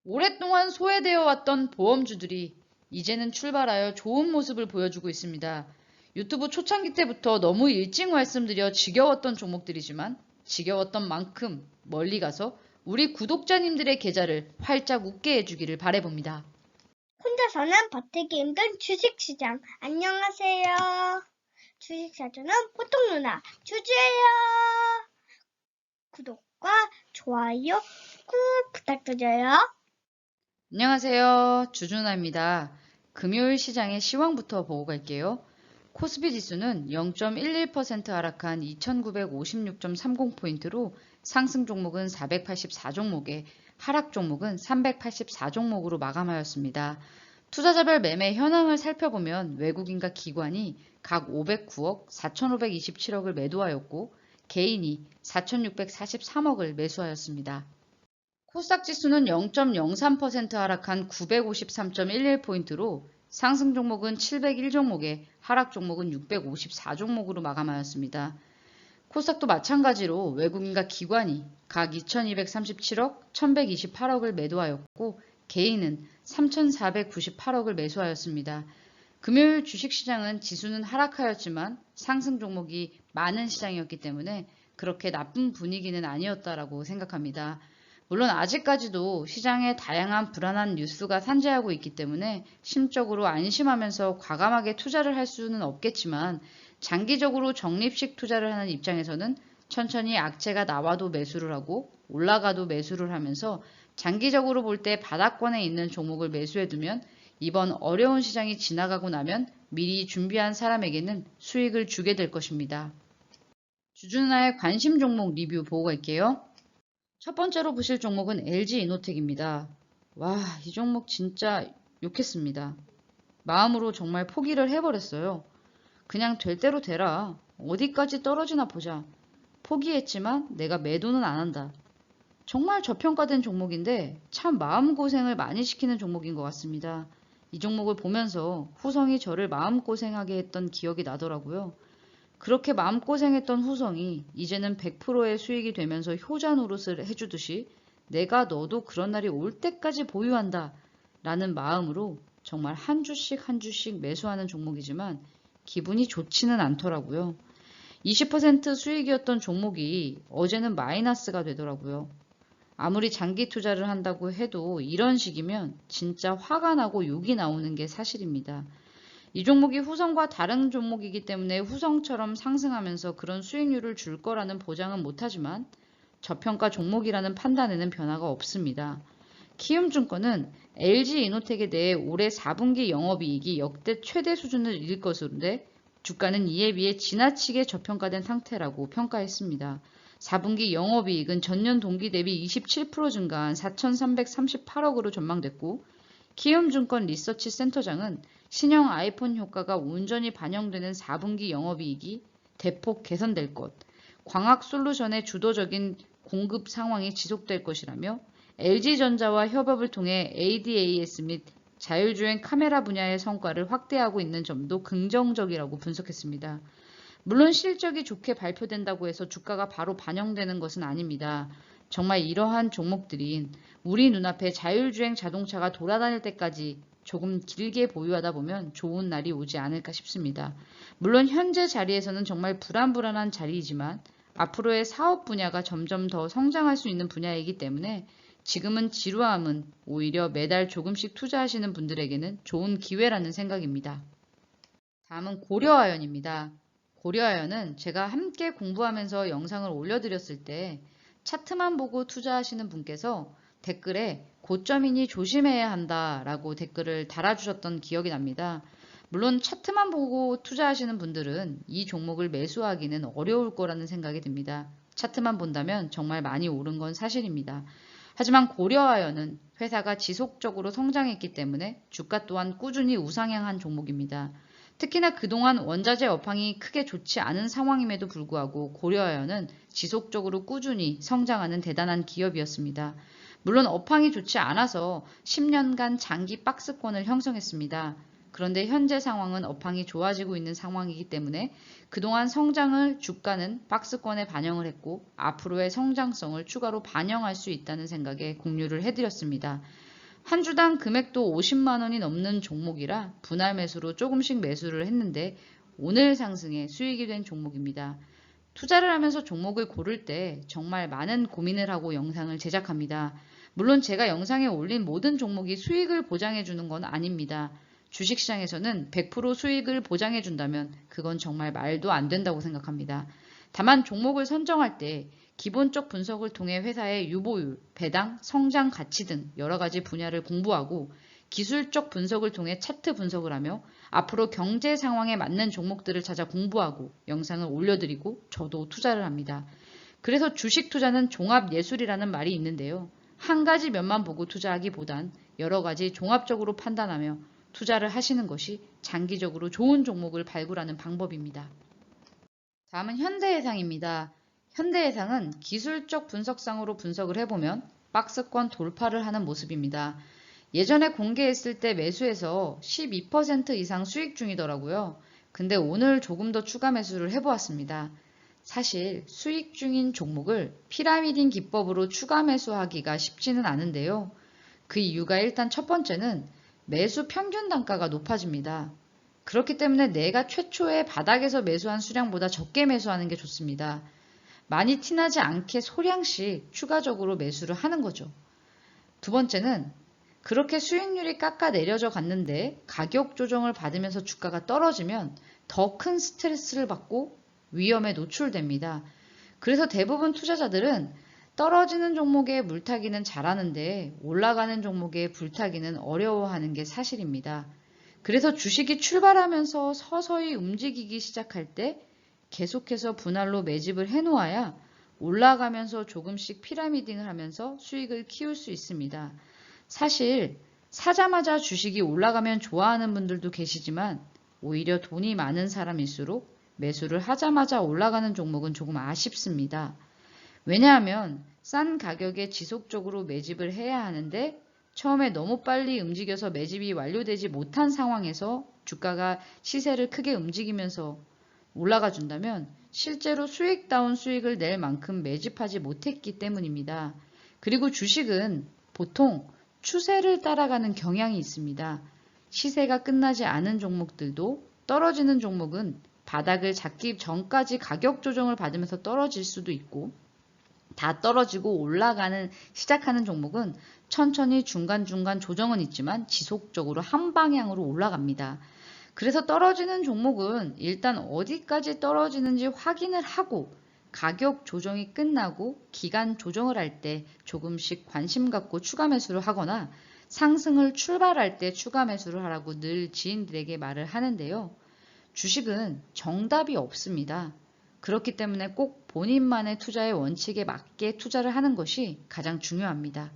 오랫동안 소외되어 왔던 보험주들이 이제는 출발하여 좋은 모습을 보여주고 있습니다. 유튜브 초창기 때부터 너무 일찍 말씀드려 지겨웠던 종목들이지만 지겨웠던 만큼 멀리 가서 우리 구독자님들의 계좌를 활짝 웃게 해주기를 바라봅니다. 혼자서는 버티기 힘든 주식시장. 안녕하세요. 주식사주는 보통 누나 주주예요. 구독과 좋아요 꾹 부탁드려요. 안녕하세요. 주준아입니다. 금요일 시장의 시황부터 보고 갈게요. 코스피 지수는 0.11% 하락한 2956.30포인트로 상승 종목은 484종목에 하락 종목은 384종목으로 마감하였습니다. 투자자별 매매 현황을 살펴보면 외국인과 기관이 각 509억, 4,527억을 매도하였고 개인이 4,643억을 매수하였습니다. 코스닥 지수는 0.03% 하락한 953.11포인트로 상승 종목은 701종목에 하락 종목은 654종목으로 마감하였습니다. 코스닥도 마찬가지로 외국인과 기관이 각 2,237억, 1,128억을 매도하였고 개인은 3,498억을 매수하였습니다. 금요일 주식시장은 지수는 하락하였지만 상승 종목이 많은 시장이었기 때문에 그렇게 나쁜 분위기는 아니었다라고 생각합니다. 물론 아직까지도 시장에 다양한 불안한 뉴스가 산재하고 있기 때문에 심적으로 안심하면서 과감하게 투자를 할 수는 없겠지만 장기적으로 적립식 투자를 하는 입장에서는 천천히 악재가 나와도 매수를 하고 올라가도 매수를 하면서 장기적으로 볼 때 바닥권에 있는 종목을 매수해두면 이번 어려운 시장이 지나가고 나면 미리 준비한 사람에게는 수익을 주게 될 것입니다. 주준아의 관심 종목 리뷰 보고 갈게요. 첫 번째로 보실 종목은 LG이노텍입니다. 와, 이 종목 진짜 욕했습니다. 마음으로 정말 포기를 해버렸어요. 그냥 될 대로 되라. 어디까지 떨어지나 보자. 포기했지만 내가 매도는 안 한다. 정말 저평가된 종목인데 참 마음고생을 많이 시키는 종목인 것 같습니다. 이 종목을 보면서 후성이 저를 마음고생하게 했던 기억이 나더라고요. 그렇게 마음고생했던 후성이 이제는 100%의 수익이 되면서 효자 노릇을 해주듯이 내가 너도 그런 날이 올 때까지 보유한다 라는 마음으로 정말 한 주씩 한 주씩 매수하는 종목이지만 기분이 좋지는 않더라고요. 20% 수익이었던 종목이 어제는 마이너스가 되더라고요. 아무리 장기 투자를 한다고 해도 이런 식이면 진짜 화가 나고 욕이 나오는 게 사실입니다. 이 종목이 후성과 다른 종목이기 때문에 후성처럼 상승하면서 그런 수익률을 줄 거라는 보장은 못하지만 저평가 종목이라는 판단에는 변화가 없습니다. 키움증권은 LG이노텍에 대해 올해 4분기 영업이익이 역대 최대 수준을 이룰 것인데 주가는 이에 비해 지나치게 저평가된 상태라고 평가했습니다. 4분기 영업이익은 전년 동기 대비 27% 증가한 4,338억으로 전망됐고 키움증권 리서치 센터장은 신형 아이폰 효과가 온전히 반영되는 4분기 영업이익이 대폭 개선될 것, 광학솔루션의 주도적인 공급 상황이 지속될 것이라며 LG전자와 협업을 통해 ADAS 및 자율주행 카메라 분야의 성과를 확대하고 있는 점도 긍정적이라고 분석했습니다. 물론 실적이 좋게 발표된다고 해서 주가가 바로 반영되는 것은 아닙니다. 정말 이러한 종목들인 우리 눈앞에 자율주행 자동차가 돌아다닐 때까지 조금 길게 보유하다 보면 좋은 날이 오지 않을까 싶습니다. 물론 현재 자리에서는 정말 불안불안한 자리이지만 앞으로의 사업 분야가 점점 더 성장할 수 있는 분야이기 때문에 지금은 지루함은 오히려 매달 조금씩 투자하시는 분들에게는 좋은 기회라는 생각입니다. 다음은 고려아연입니다. 고려아연은 제가 함께 공부하면서 영상을 올려드렸을 때 차트만 보고 투자하시는 분께서 댓글에 고점이니 조심해야 한다라고 댓글을 달아주셨던 기억이 납니다. 물론 차트만 보고 투자하시는 분들은 이 종목을 매수하기는 어려울 거라는 생각이 듭니다. 차트만 본다면 정말 많이 오른 건 사실입니다. 하지만 고려아연은 회사가 지속적으로 성장했기 때문에 주가 또한 꾸준히 우상향한 종목입니다. 특히나 그동안 원자재 업황이 크게 좋지 않은 상황임에도 불구하고 고려아연은 지속적으로 꾸준히 성장하는 대단한 기업이었습니다. 물론 업황이 좋지 않아서 10년간 장기 박스권을 형성했습니다. 그런데 현재 상황은 업황이 좋아지고 있는 상황이기 때문에 그동안 성장을 주가는 박스권에 반영을 했고 앞으로의 성장성을 추가로 반영할 수 있다는 생각에 공유를 해드렸습니다. 한 주당 금액도 50만 원이 넘는 종목이라 분할 매수로 조금씩 매수를 했는데 오늘 상승에 수익이 된 종목입니다. 투자를 하면서 종목을 고를 때 정말 많은 고민을 하고 영상을 제작합니다. 물론 제가 영상에 올린 모든 종목이 수익을 보장해 주는 건 아닙니다. 주식시장에서는 100% 수익을 보장해 준다면 그건 정말 말도 안 된다고 생각합니다. 다만 종목을 선정할 때 기본적 분석을 통해 회사의 유보율, 배당, 성장 가치 등 여러 가지 분야를 공부하고 기술적 분석을 통해 차트 분석을 하며 앞으로 경제 상황에 맞는 종목들을 찾아 공부하고 영상을 올려드리고 저도 투자를 합니다. 그래서 주식 투자는 종합 예술이라는 말이 있는데요. 한 가지 면만 보고 투자하기보단 여러 가지 종합적으로 판단하며 투자를 하시는 것이 장기적으로 좋은 종목을 발굴하는 방법입니다. 다음은 현대해상입니다. 현대해상은 기술적 분석상으로 분석을 해보면 박스권 돌파를 하는 모습입니다. 예전에 공개했을 때 매수해서 12% 이상 수익 중이더라고요. 근데 오늘 조금 더 추가 매수를 해보았습니다. 사실 수익 중인 종목을 피라미딩 기법으로 추가 매수하기가 쉽지는 않은데요. 그 이유가 일단 첫 번째는 매수 평균 단가가 높아집니다. 그렇기 때문에 내가 최초에 바닥에서 매수한 수량보다 적게 매수하는 게 좋습니다. 많이 티나지 않게 소량씩 추가적으로 매수를 하는 거죠. 두 번째는 그렇게 수익률이 깎아 내려져 갔는데 가격 조정을 받으면서 주가가 떨어지면 더 큰 스트레스를 받고 위험에 노출됩니다. 그래서 대부분 투자자들은 떨어지는 종목에 물타기는 잘하는데 올라가는 종목에 불타기는 어려워하는 게 사실입니다. 그래서 주식이 출발하면서 서서히 움직이기 시작할 때 계속해서 분할로 매집을 해놓아야 올라가면서 조금씩 피라미딩을 하면서 수익을 키울 수 있습니다. 사실 사자마자 주식이 올라가면 좋아하는 분들도 계시지만 오히려 돈이 많은 사람일수록 매수를 하자마자 올라가는 종목은 조금 아쉽습니다. 왜냐하면 싼 가격에 지속적으로 매집을 해야 하는데 처음에 너무 빨리 움직여서 매집이 완료되지 못한 상황에서 주가가 시세를 크게 움직이면서 올라가 준다면 실제로 수익다운 수익을 낼 만큼 매집하지 못했기 때문입니다. 그리고 주식은 보통 추세를 따라가는 경향이 있습니다. 시세가 끝나지 않은 종목들도 떨어지는 종목은 바닥을 잡기 전까지 가격 조정을 받으면서 떨어질 수도 있고 다 떨어지고 올라가는 시작하는 종목은 천천히 중간중간 조정은 있지만 지속적으로 한 방향으로 올라갑니다. 그래서 떨어지는 종목은 일단 어디까지 떨어지는지 확인을 하고 가격 조정이 끝나고 기간 조정을 할 때 조금씩 관심 갖고 추가 매수를 하거나 상승을 출발할 때 추가 매수를 하라고 늘 지인들에게 말을 하는데요. 주식은 정답이 없습니다. 그렇기 때문에 꼭 본인만의 투자의 원칙에 맞게 투자를 하는 것이 가장 중요합니다.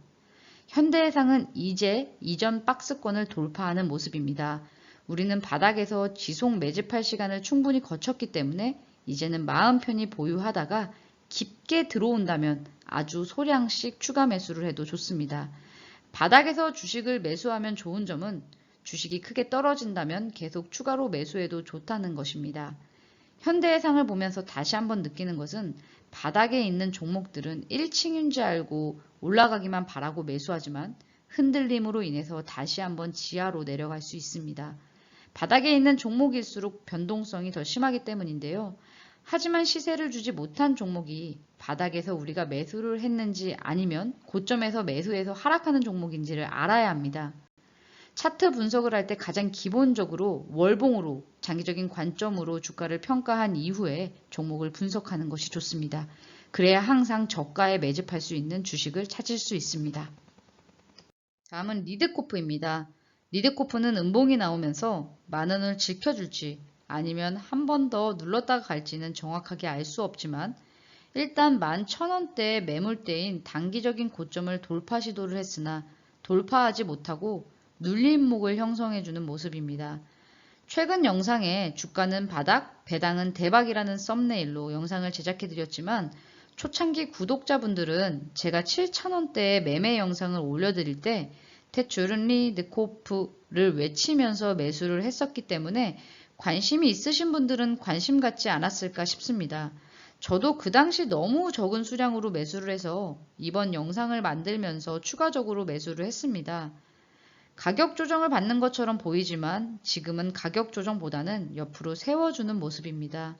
현대해상은 이제 이전 박스권을 돌파하는 모습입니다. 우리는 바닥에서 지속 매집할 시간을 충분히 거쳤기 때문에 이제는 마음 편히 보유하다가 깊게 들어온다면 아주 소량씩 추가 매수를 해도 좋습니다. 바닥에서 주식을 매수하면 좋은 점은 주식이 크게 떨어진다면 계속 추가로 매수해도 좋다는 것입니다. 현대해상을 보면서 다시 한번 느끼는 것은 바닥에 있는 종목들은 1층인 줄 알고 올라가기만 바라고 매수하지만 흔들림으로 인해서 다시 한번 지하로 내려갈 수 있습니다. 바닥에 있는 종목일수록 변동성이 더 심하기 때문인데요. 하지만 시세를 주지 못한 종목이 바닥에서 우리가 매수를 했는지 아니면 고점에서 매수해서 하락하는 종목인지를 알아야 합니다. 차트 분석을 할 때 가장 기본적으로 월봉으로 장기적인 관점으로 주가를 평가한 이후에 종목을 분석하는 것이 좋습니다. 그래야 항상 저가에 매집할 수 있는 주식을 찾을 수 있습니다. 다음은 리드코프입니다. 리드코프는 음봉이 나오면서 만원을 지켜줄지 아니면 한 번 더 눌렀다가 갈지는 정확하게 알 수 없지만 일단 11,000원대의 매물대인 단기적인 고점을 돌파 시도를 했으나 돌파하지 못하고 눌림목을 형성해주는 모습입니다. 최근 영상에 주가는 바닥, 배당은 대박이라는 썸네일로 영상을 제작해드렸지만 초창기 구독자분들은 제가 7,000원대의 매매 영상을 올려드릴 때 대출은 리드코프를 외치면서 매수를 했었기 때문에 관심이 있으신 분들은 관심 갖지 않았을까 싶습니다. 저도 그 당시 너무 적은 수량으로 매수를 해서 이번 영상을 만들면서 추가적으로 매수를 했습니다. 가격 조정을 받는 것처럼 보이지만 지금은 가격 조정보다는 옆으로 세워주는 모습입니다.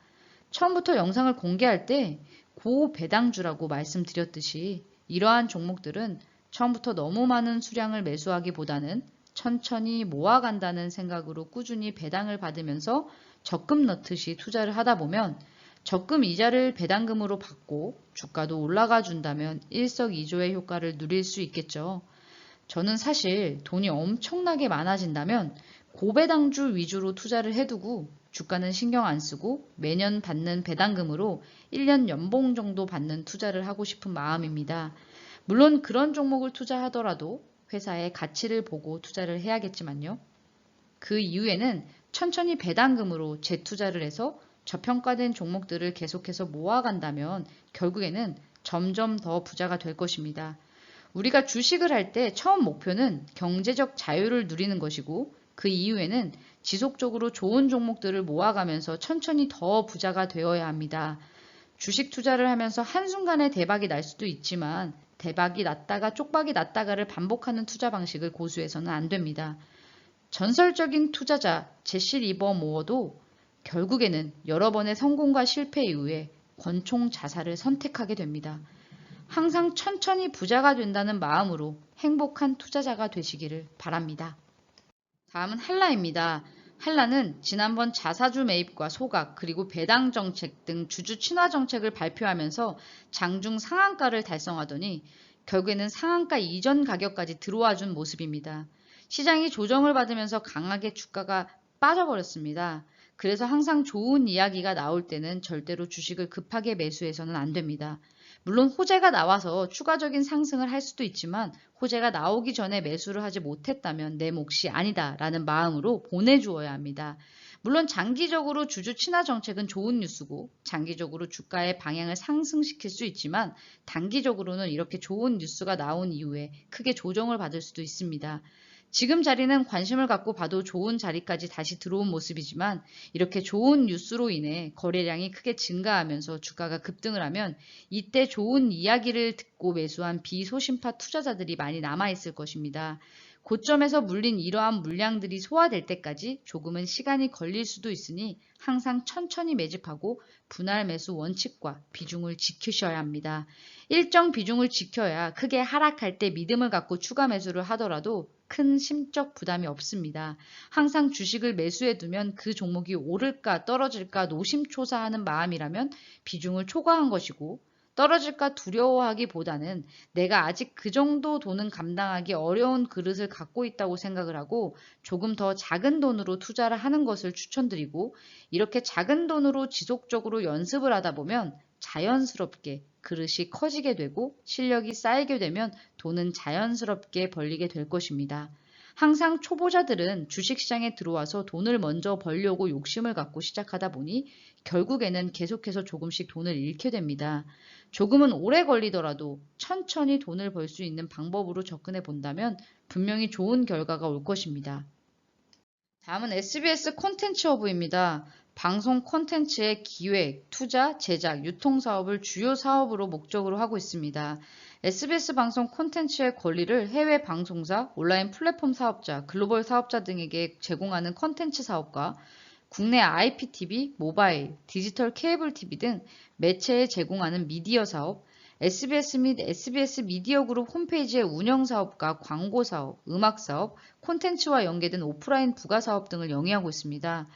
처음부터 영상을 공개할 때 고배당주라고 말씀드렸듯이 이러한 종목들은 처음부터 너무 많은 수량을 매수하기보다는 천천히 모아간다는 생각으로 꾸준히 배당을 받으면서 적금 넣듯이 투자를 하다 보면 적금 이자를 배당금으로 받고 주가도 올라가 준다면 일석이조의 효과를 누릴 수 있겠죠. 저는 사실 돈이 엄청나게 많아진다면 고배당주 위주로 투자를 해두고 주가는 신경 안 쓰고 매년 받는 배당금으로 1년 연봉 정도 받는 투자를 하고 싶은 마음입니다. 물론 그런 종목을 투자하더라도 회사의 가치를 보고 투자를 해야겠지만요. 그 이후에는 천천히 배당금으로 재투자를 해서 저평가된 종목들을 계속해서 모아간다면 결국에는 점점 더 부자가 될 것입니다. 우리가 주식을 할 때 처음 목표는 경제적 자유를 누리는 것이고 그 이후에는 지속적으로 좋은 종목들을 모아가면서 천천히 더 부자가 되어야 합니다. 주식 투자를 하면서 한순간에 대박이 날 수도 있지만 대박이 났다가 쪽박이 났다가를 반복하는 투자 방식을 고수해서는 안 됩니다. 전설적인 투자자 제시 리버모어도 결국에는 여러 번의 성공과 실패 이후에 권총 자살을 선택하게 됩니다. 항상 천천히 부자가 된다는 마음으로 행복한 투자자가 되시기를 바랍니다. 다음은 한라입니다. 한라는 지난번 자사주 매입과 소각 그리고 배당 정책 등 주주 친화 정책을 발표하면서 장중 상한가를 달성하더니 결국에는 상한가 이전 가격까지 들어와 준 모습입니다. 시장이 조정을 받으면서 강하게 주가가 빠져버렸습니다. 그래서 항상 좋은 이야기가 나올 때는 절대로 주식을 급하게 매수해서는 안 됩니다. 물론 호재가 나와서 추가적인 상승을 할 수도 있지만 호재가 나오기 전에 매수를 하지 못했다면 내 몫이 아니다 라는 마음으로 보내주어야 합니다. 물론 장기적으로 주주 친화 정책은 좋은 뉴스고 장기적으로 주가의 방향을 상승시킬 수 있지만 단기적으로는 이렇게 좋은 뉴스가 나온 이후에 크게 조정을 받을 수도 있습니다. 지금 자리는 관심을 갖고 봐도 좋은 자리까지 다시 들어온 모습이지만 이렇게 좋은 뉴스로 인해 거래량이 크게 증가하면서 주가가 급등을 하면 이때 좋은 이야기를 듣고 매수한 비소심파 투자자들이 많이 남아있을 것입니다. 고점에서 물린 이러한 물량들이 소화될 때까지 조금은 시간이 걸릴 수도 있으니 항상 천천히 매집하고 분할 매수 원칙과 비중을 지키셔야 합니다. 일정 비중을 지켜야 크게 하락할 때 믿음을 갖고 추가 매수를 하더라도 큰 심적 부담이 없습니다. 항상 주식을 매수해 두면 그 종목이 오를까 떨어질까 노심초사하는 마음이라면 비중을 초과한 것이고 떨어질까 두려워하기보다는 내가 아직 그 정도 돈은 감당하기 어려운 그릇을 갖고 있다고 생각을 하고 조금 더 작은 돈으로 투자를 하는 것을 추천드리고 이렇게 작은 돈으로 지속적으로 연습을 하다 보면 자연스럽게 그릇이 커지게 되고 실력이 쌓이게 되면 돈은 자연스럽게 벌리게 될 것입니다. 항상 초보자들은 주식시장에 들어와서 돈을 먼저 벌려고 욕심을 갖고 시작하다 보니 결국에는 계속해서 조금씩 돈을 잃게 됩니다. 조금은 오래 걸리더라도 천천히 돈을 벌 수 있는 방법으로 접근해 본다면 분명히 좋은 결과가 올 것입니다. 다음은 SBS 콘텐츠허브입니다. 방송 콘텐츠의 기획, 투자, 제작, 유통 사업을 주요 사업으로 목적으로 하고 있습니다. SBS 방송 콘텐츠의 권리를 해외 방송사, 온라인 플랫폼 사업자, 글로벌 사업자 등에게 제공하는 콘텐츠 사업과 국내 IPTV, 모바일, 디지털 케이블 TV 등 매체에 제공하는 미디어 사업, SBS 및 SBS 미디어 그룹 홈페이지의 운영 사업과 광고 사업, 음악 사업, 콘텐츠와 연계된 오프라인 부가 사업 등을 영위하고 있습니다.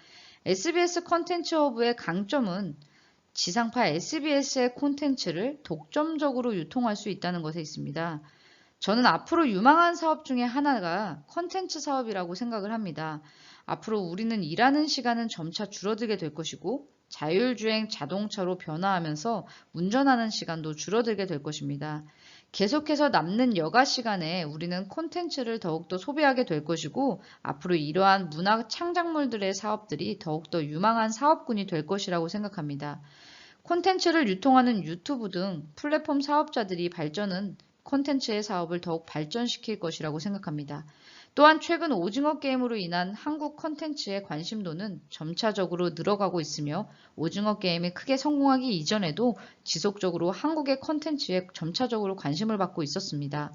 SBS 콘텐츠 허브의 강점은 지상파 SBS의 콘텐츠를 독점적으로 유통할 수 있다는 것에 있습니다. 저는 앞으로 유망한 사업 중에 하나가 콘텐츠 사업이라고 생각을 합니다. 앞으로 우리는 일하는 시간은 점차 줄어들게 될 것이고 자율주행 자동차로 변화하면서 운전하는 시간도 줄어들게 될 것입니다. 계속해서 남는 여가 시간에 우리는 콘텐츠를 더욱더 소비하게 될 것이고 앞으로 이러한 문화 창작물들의 사업들이 더욱더 유망한 사업군이 될 것이라고 생각합니다. 콘텐츠를 유통하는 유튜브 등 플랫폼 사업자들이 발전은 콘텐츠의 사업을 더욱 발전시킬 것이라고 생각합니다. 또한 최근 오징어 게임으로 인한 한국 콘텐츠의 관심도는 점차적으로 늘어가고 있으며 오징어 게임이 크게 성공하기 이전에도 지속적으로 한국의 콘텐츠에 점차적으로 관심을 받고 있었습니다.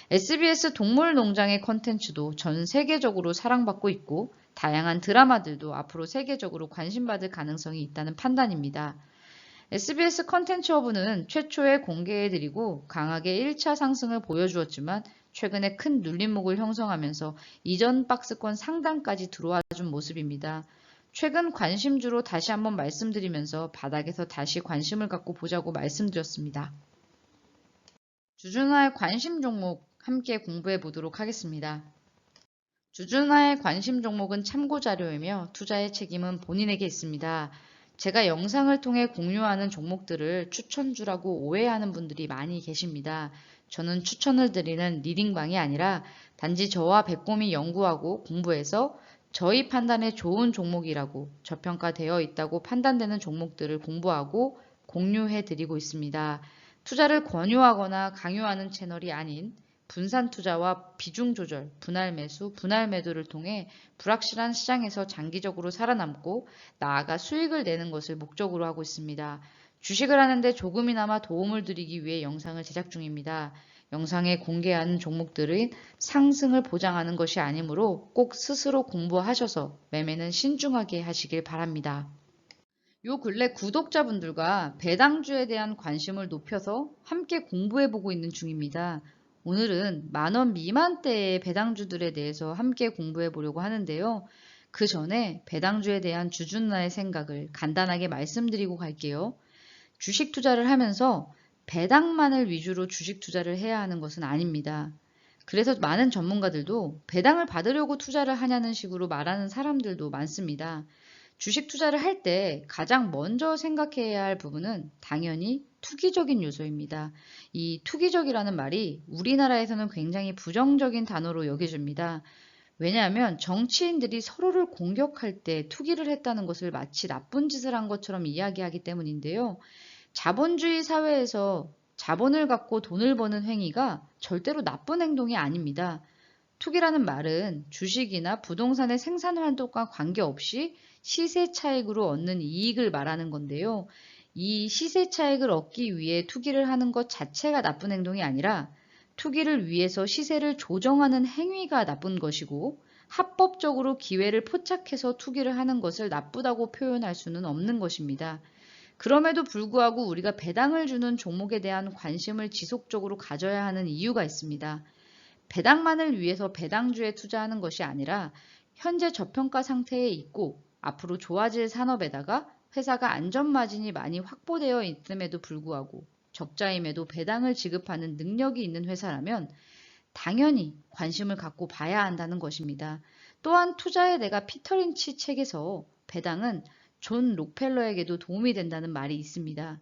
SBS 동물농장의 컨텐츠도 전 세계적으로 사랑받고 있고 다양한 드라마들도 앞으로 세계적으로 관심받을 가능성이 있다는 판단입니다. SBS 컨텐츠 허브는 최초에 공개해드리고 강하게 1차 상승을 보여주었지만 최근에 큰 눌림목을 형성하면서 이전 박스권 상단까지 들어와준 모습입니다. 최근 관심주로 다시 한번 말씀드리면서 바닥에서 다시 관심을 갖고 보자고 말씀드렸습니다. 주준화의 관심 종목 함께 공부해 보도록 하겠습니다. 주준화의 관심 종목은 참고 자료이며 투자의 책임은 본인에게 있습니다. 제가 영상을 통해 공유하는 종목들을 추천주라고 오해하는 분들이 많이 계십니다. 저는 추천을 드리는 리딩방이 아니라 단지 저와 백곰이 연구하고 공부해서 저희 판단에 좋은 종목이라고 저평가되어 있다고 판단되는 종목들을 공부하고 공유해 드리고 있습니다. 투자를 권유하거나 강요하는 채널이 아닌 분산 투자와 비중 조절, 분할 매수, 분할 매도를 통해 불확실한 시장에서 장기적으로 살아남고 나아가 수익을 내는 것을 목적으로 하고 있습니다. 주식을 하는데 조금이나마 도움을 드리기 위해 영상을 제작 중입니다. 영상에 공개하는 종목들은 상승을 보장하는 것이 아니므로 꼭 스스로 공부하셔서 매매는 신중하게 하시길 바랍니다. 요 근래 구독자분들과 배당주에 대한 관심을 높여서 함께 공부해보고 있는 중입니다. 오늘은 만원 미만대의 배당주들에 대해서 함께 공부해보려고 하는데요. 그 전에 배당주에 대한 주준나의 생각을 간단하게 말씀드리고 갈게요. 주식 투자를 하면서 배당만을 위주로 주식 투자를 해야 하는 것은 아닙니다. 그래서 많은 전문가들도 배당을 받으려고 투자를 하냐는 식으로 말하는 사람들도 많습니다. 주식 투자를 할 때 가장 먼저 생각해야 할 부분은 당연히 투기적인 요소입니다. 이 투기적이라는 말이 우리나라에서는 굉장히 부정적인 단어로 여겨집니다. 왜냐하면 정치인들이 서로를 공격할 때 투기를 했다는 것을 마치 나쁜 짓을 한 것처럼 이야기하기 때문인데요. 자본주의 사회에서 자본을 갖고 돈을 버는 행위가 절대로 나쁜 행동이 아닙니다. 투기라는 말은 주식이나 부동산의 생산 활동과 관계없이 시세 차익으로 얻는 이익을 말하는 건데요. 이 시세 차익을 얻기 위해 투기를 하는 것 자체가 나쁜 행동이 아니라 투기를 위해서 시세를 조정하는 행위가 나쁜 것이고 합법적으로 기회를 포착해서 투기를 하는 것을 나쁘다고 표현할 수는 없는 것입니다. 그럼에도 불구하고 우리가 배당을 주는 종목에 대한 관심을 지속적으로 가져야 하는 이유가 있습니다. 배당만을 위해서 배당주에 투자하는 것이 아니라 현재 저평가 상태에 있고 앞으로 좋아질 산업에다가 회사가 안전마진이 많이 확보되어 있음에도 불구하고 적자임에도 배당을 지급하는 능력이 있는 회사라면 당연히 관심을 갖고 봐야 한다는 것입니다. 또한 투자의 내가 피터 린치 책에서 배당은 존 록펠러에게도 도움이 된다는 말이 있습니다.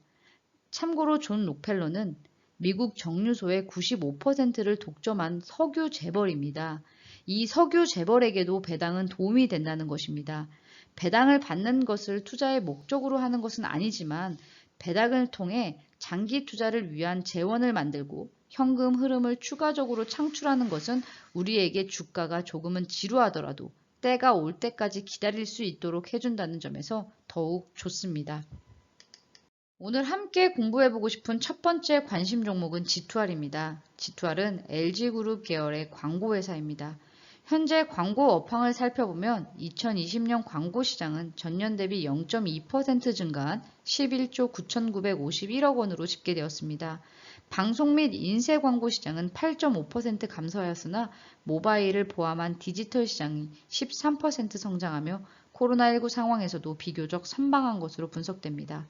참고로 존 록펠러는 미국 정유소의 95%를 독점한 석유 재벌입니다. 이 석유 재벌에게도 배당은 도움이 된다는 것입니다. 배당을 받는 것을 투자의 목적으로 하는 것은 아니지만 배당을 통해 장기 투자를 위한 재원을 만들고 현금 흐름을 추가적으로 창출하는 것은 우리에게 주가가 조금은 지루하더라도 때가 올 때까지 기다릴 수 있도록 해준다는 점에서 더욱 좋습니다. 오늘 함께 공부해보고 싶은 첫 번째 관심 종목은 G2R입니다. G2R은 LG그룹 계열의 광고회사입니다. 현재 광고 업황을 살펴보면 2020년 광고 시장은 전년 대비 0.2% 증가한 11조 9,951억 원으로 집계되었습니다. 방송 및 인쇄 광고 시장은 8.5% 감소하였으나 모바일을 포함한 디지털 시장이 13% 성장하며 코로나19 상황에서도 비교적 선방한 것으로 분석됩니다.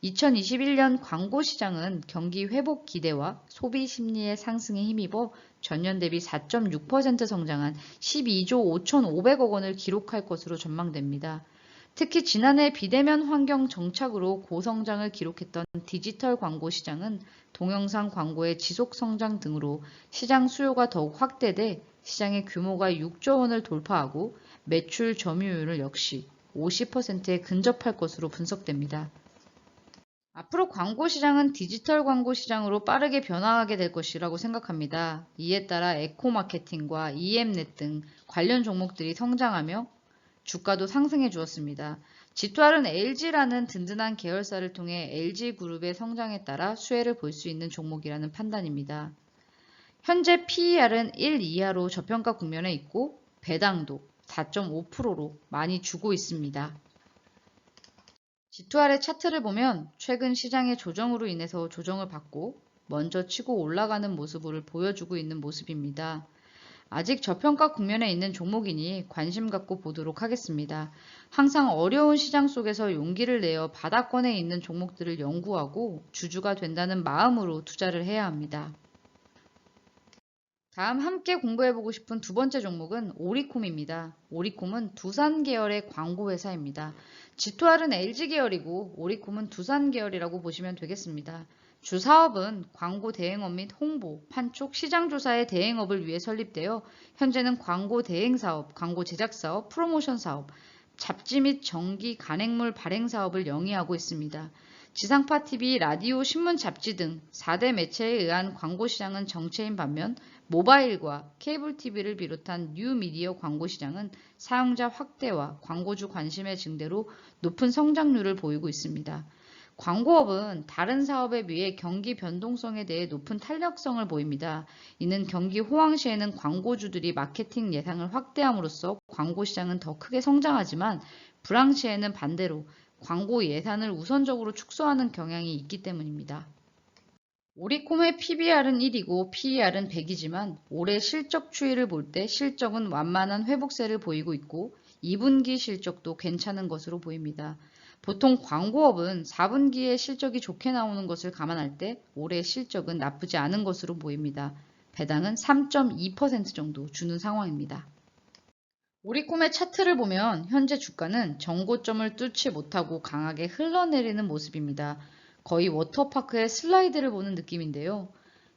2021년 광고 시장은 경기 회복 기대와 소비 심리의 상승에 힘입어 전년 대비 4.6% 성장한 12조 5,500억 원을 기록할 것으로 전망됩니다. 특히 지난해 비대면 환경 정착으로 고성장을 기록했던 디지털 광고 시장은 동영상 광고의 지속 성장 등으로 시장 수요가 더욱 확대돼 시장의 규모가 6조 원을 돌파하고 매출 점유율을 역시 50%에 근접할 것으로 분석됩니다. 앞으로 광고 시장은 디지털 광고 시장으로 빠르게 변화하게 될 것이라고 생각합니다. 이에 따라 에코마케팅과 EM넷 등 관련 종목들이 성장하며 주가도 상승해 주었습니다. G2R은 LG라는 든든한 계열사를 통해 LG그룹의 성장에 따라 수혜를 볼 수 있는 종목이라는 판단입니다. 현재 PER은 1 이하로 저평가 국면에 있고 배당도 4.5%로 많이 주고 있습니다. G2R의 차트를 보면 최근 시장의 조정으로 인해서 조정을 받고 먼저 치고 올라가는 모습을 보여주고 있는 모습입니다. 아직 저평가 국면에 있는 종목이니 관심 갖고 보도록 하겠습니다. 항상 어려운 시장 속에서 용기를 내어 바닥권에 있는 종목들을 연구하고 주주가 된다는 마음으로 투자를 해야 합니다. 다음 함께 공부해보고 싶은 두 번째 종목은 오리콤입니다. 오리콤은 두산 계열의 광고 회사입니다. G2R은 LG 계열이고 오리콤은 두산 계열이라고 보시면 되겠습니다. 주 사업은 광고 대행업 및 홍보, 판촉, 시장 조사의 대행업을 위해 설립되어 현재는 광고 대행 사업, 광고 제작 사업, 프로모션 사업, 잡지 및 정기 간행물 발행 사업을 영위하고 있습니다. 지상파 TV, 라디오, 신문, 잡지 등 4대 매체에 의한 광고 시장은 정체인 반면 모바일과 케이블 TV를 비롯한 뉴미디어 광고 시장은 사용자 확대와 광고주 관심의 증대로 높은 성장률을 보이고 있습니다. 광고업은 다른 사업에 비해 경기 변동성에 대해 높은 탄력성을 보입니다. 이는 경기 호황 시에는 광고주들이 마케팅 예산을 확대함으로써 광고 시장은 더 크게 성장하지만 불황 시에는 반대로 광고 예산을 우선적으로 축소하는 경향이 있기 때문입니다. 오리콤의 PBR은 1이고 PER은 100이지만 올해 실적 추이를 볼 때 실적은 완만한 회복세를 보이고 있고 2분기 실적도 괜찮은 것으로 보입니다. 보통 광고업은 4분기에 실적이 좋게 나오는 것을 감안할 때 올해 실적은 나쁘지 않은 것으로 보입니다. 배당은 3.2% 정도 주는 상황입니다. 오리콤의 차트를 보면 현재 주가는 정고점을 뚫지 못하고 강하게 흘러내리는 모습입니다. 거의 워터파크의 슬라이드를 보는 느낌인데요.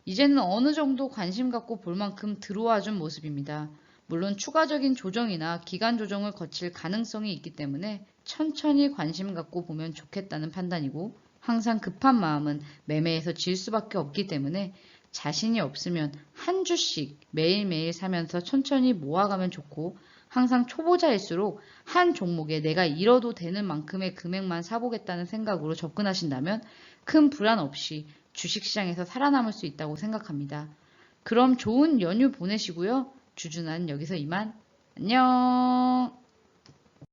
이제는 어느 정도 관심 갖고 볼 만큼 들어와 준 모습입니다. 물론 추가적인 조정이나 기간 조정을 거칠 가능성이 있기 때문에 천천히 관심 갖고 보면 좋겠다는 판단이고 항상 급한 마음은 매매에서 질 수밖에 없기 때문에 자신이 없으면 한 주씩 매일매일 사면서 천천히 모아가면 좋고 항상 초보자일수록 한 종목에 내가 잃어도 되는 만큼의 금액만 사보겠다는 생각으로 접근하신다면 큰 불안 없이 주식시장에서 살아남을 수 있다고 생각합니다. 그럼 좋은 연휴 보내시고요. 주주는 여기서 이만. 안녕.